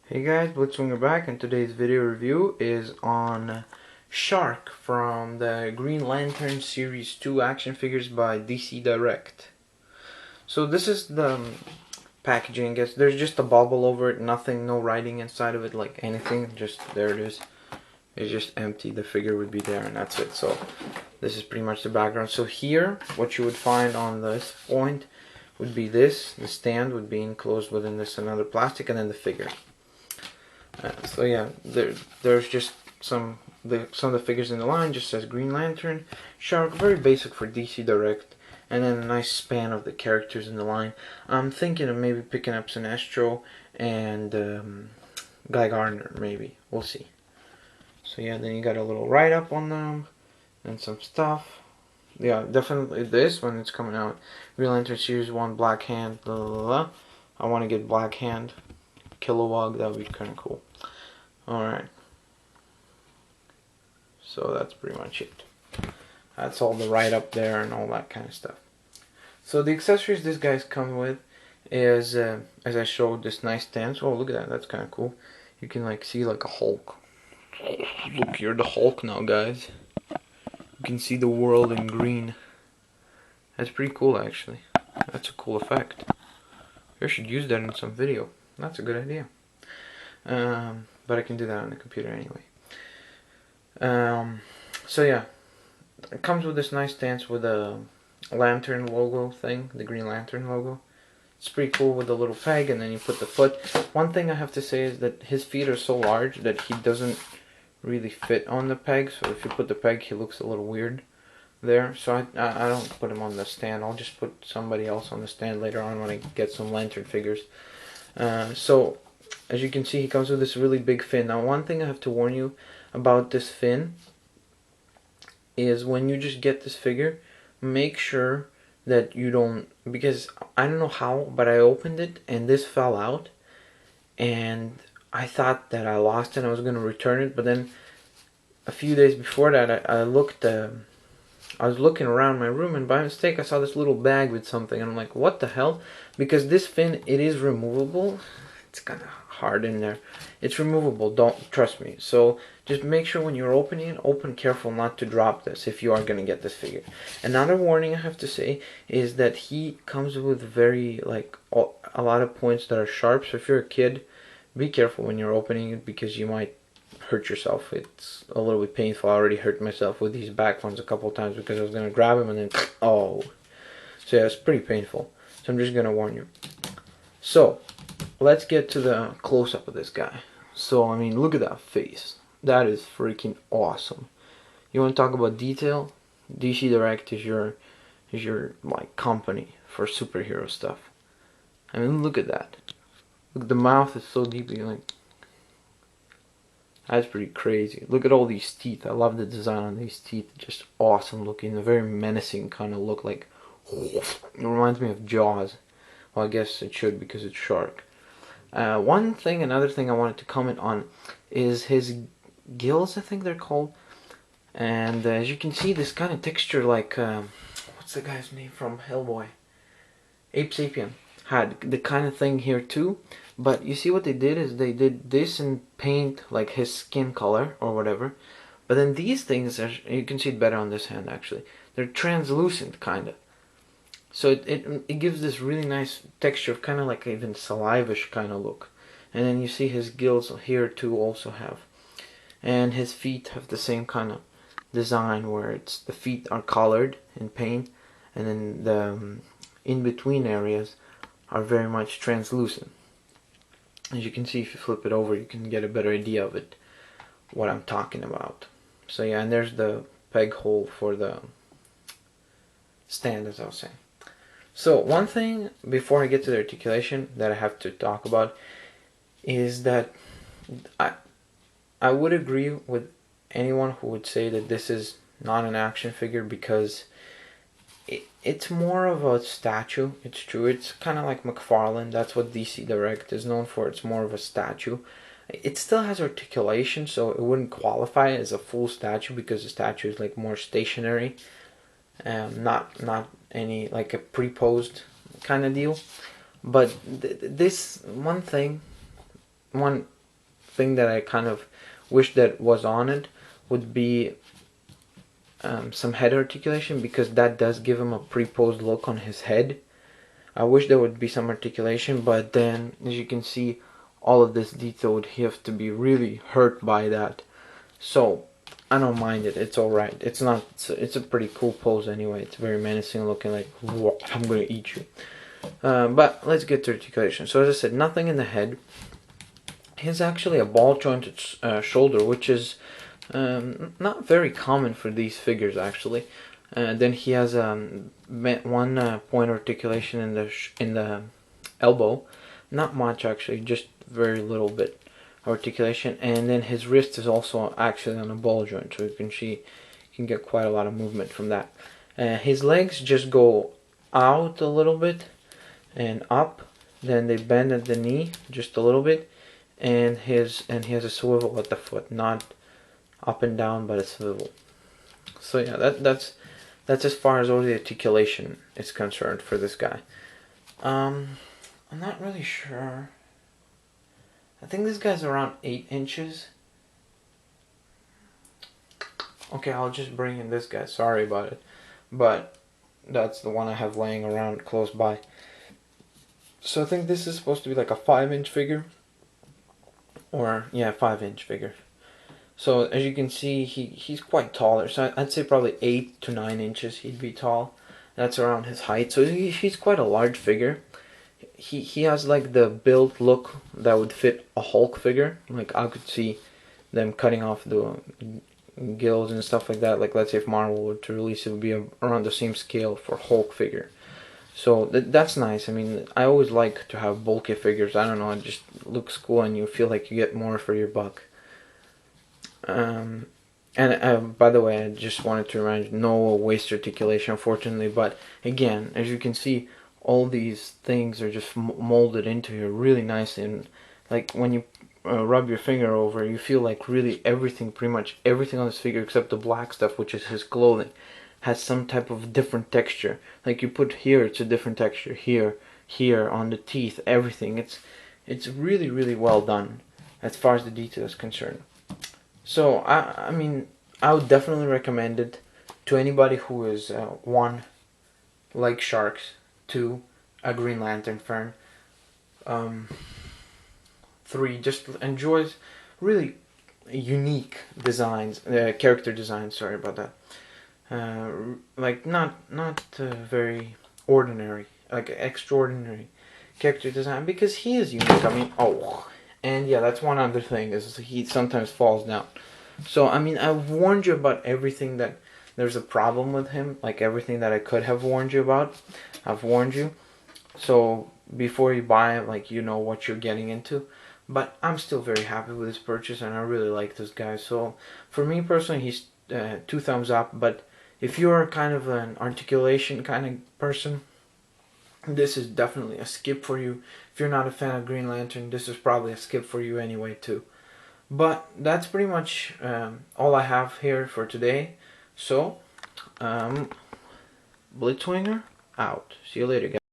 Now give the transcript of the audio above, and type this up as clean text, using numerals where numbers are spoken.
Hey guys, Blitzwinger back, and today's video review is on Shark from the Green Lantern Series 2 action figures by DC Direct. So this is the packaging. I guess there's just a bubble over it, nothing, no writing inside of it like anything, just there it is. It's just empty, the figure would be there and that's it. So this is pretty much the background. So here, what you would find on this point would be this, the stand would be enclosed within this another plastic, and then the figure. So yeah, there's just some of the figures in the line just says Green Lantern, Shark, very basic for DC Direct, and then a nice span of the characters in the line. I'm thinking of maybe picking up Sinestro and Guy Gardner, maybe. We'll see. So yeah, then you got a little write-up on them and some stuff. Yeah, definitely this when it's coming out. Green Lantern Series 1 Black Hand, blah, blah, blah. I want to get Black Hand. Kilowog, that would be kind of cool. Alright, so that's pretty much it. That's all the write up there and all that kind of stuff. So the accessories this guy's come with is, as I showed, this nice stance. Oh, look at that, that's kind of cool. You can like see like a Hulk. Look, you're the Hulk now, guys. You can see the world in green. That's pretty cool, actually. That's a cool effect. I should use that in some video. That's a good idea. But I can do that on the computer anyway. So yeah, it comes with this nice stance with a lantern logo thing, the Green Lantern logo. It's pretty cool with the little peg, and then you put the foot. One thing I have to say is that his feet are so large that he doesn't really fit on the peg. So if you put the peg, he looks a little weird there. So I don't put him on the stand. I'll just put somebody else on the stand later on when I get some lantern figures. So as you can see, he comes with this really big fin. Now one thing I have to warn you about this fin is when you just get this figure, make sure that you don't, because I don't know how, but I opened it and this fell out and I thought that I lost it and I was going to return it, but then a few days before that I was looking around my room and by mistake I saw this little bag with something and I'm like, what the hell? Because this fin, it is removable. It's kind of hard in there. It's removable, don't trust me. So just make sure when you're opening it, open careful not to drop this if you are going to get this figure. Another warning I have to say is that he comes with very, like, a lot of points that are sharp. So if you're a kid, be careful when you're opening it because you might hurt yourself. It's a little bit painful. I already hurt myself with these back ones a couple of times because I was going to grab him and then, oh. So yeah, it's pretty painful. So I'm just going to warn you. So let's get to the close-up of this guy. So, I mean, look at that face. That is freaking awesome. You want to talk about detail? DC Direct is your like company for superhero stuff. I mean, look at that. Look, the mouth is so deep. You're like, that's pretty crazy. Look at all these teeth. I love the design on these teeth. Just awesome looking. A very menacing kind of look. Like, it reminds me of Jaws. Well, I guess it should because it's Shark. Another thing I wanted to comment on is his gills, I think they're called. And as you can see, this kind of texture like, what's the guy's name from Hellboy? Ape Sapien had the kind of thing here too. But you see what they did is they did this in paint, like his skin color or whatever. But then these things, you can see it better on this hand actually. They're translucent kind of. So it gives this really nice texture of kind of like even saliva-ish kind of look. And then you see his gills here too also have. And his feet have the same kind of design where it's the feet are colored in paint and then the in-between areas are very much translucent. As you can see, if you flip it over, you can get a better idea of it, what I'm talking about. So yeah, and there's the peg hole for the stand, as I was saying. So one thing before I get to the articulation that I have to talk about is that I would agree with anyone who would say that this is not an action figure because it's more of a statue. It's true. It's kind of like McFarlane. That's what DC Direct is known for. It's more of a statue. It still has articulation, so it wouldn't qualify as a full statue because the statue is like more stationary. Not any like a pre-posed kind of deal, but this one thing that I kind of wish that was on it would be some head articulation, because that does give him a pre-posed look on his head. I wish there would be some articulation, but then as you can see, all of this detail would have to be really hurt by that. So I don't mind it. It's alright. It's not. It's a pretty cool pose anyway. It's very menacing looking, like I'm gonna eat you. But let's get to articulation. So as I said, nothing in the head. He's actually a ball jointed shoulder, which is not very common for these figures actually. Then he has one point articulation in the elbow, not much actually, just very little bit articulation, and then his wrist is also actually on a ball joint, so you can see you can get quite a lot of movement from that. His legs just go out a little bit and up, then they bend at the knee just a little bit, and he has a swivel at the foot, not up and down, but a swivel. So yeah, that's as far as all the articulation is concerned for this guy. I'm not really sure. I think this guy's around 8 inches. Okay, I'll just bring in this guy. Sorry about it, but that's the one I have laying around close by. So I think this is supposed to be like a 5-inch figure, or yeah, 5-inch figure. So as you can see, he's quite taller. So I'd say probably 8 to 9 inches he'd be tall. That's around his height. So he's quite a large figure. He has like the build look that would fit a Hulk figure. Like I could see them cutting off the gills and stuff like that. Like let's say if Marvel were to release it, would be around the same scale for Hulk figure. So that's nice. I mean, I always like to have bulky figures. I don't know, it just looks cool and you feel like you get more for your buck. And by the way, I just wanted to remind you, no waist articulation unfortunately, but again, as you can see, all these things are just molded into here really nicely, and like when you rub your finger over, you feel like really everything, pretty much everything on this figure except the black stuff, which is his clothing, has some type of different texture. Like you put here, it's a different texture, here on the teeth, everything. It's really, really well done as far as the detail is concerned. So I mean, I would definitely recommend it to anybody who is 1, like sharks, 2, a Green Lantern fan, 3, just enjoys really unique designs, character designs. Sorry about that. Like not very ordinary, like extraordinary character design, because he is unique. I mean, oh. And yeah, that's one other thing, is he sometimes falls down. So, I mean, I've warned you about everything that there's a problem with him. Like, everything that I could have warned you about, I've warned you. So, before you buy it, like, you know what you're getting into. But I'm still very happy with this purchase, and I really like this guy. So, for me personally, he's 2 thumbs up. But if you're kind of an articulation kind of person, this is definitely a skip for you. If you're not a fan of Green Lantern, this is probably a skip for you anyway too. But that's pretty much all I have here for today. So, Blitzwinger out. See you later, guys.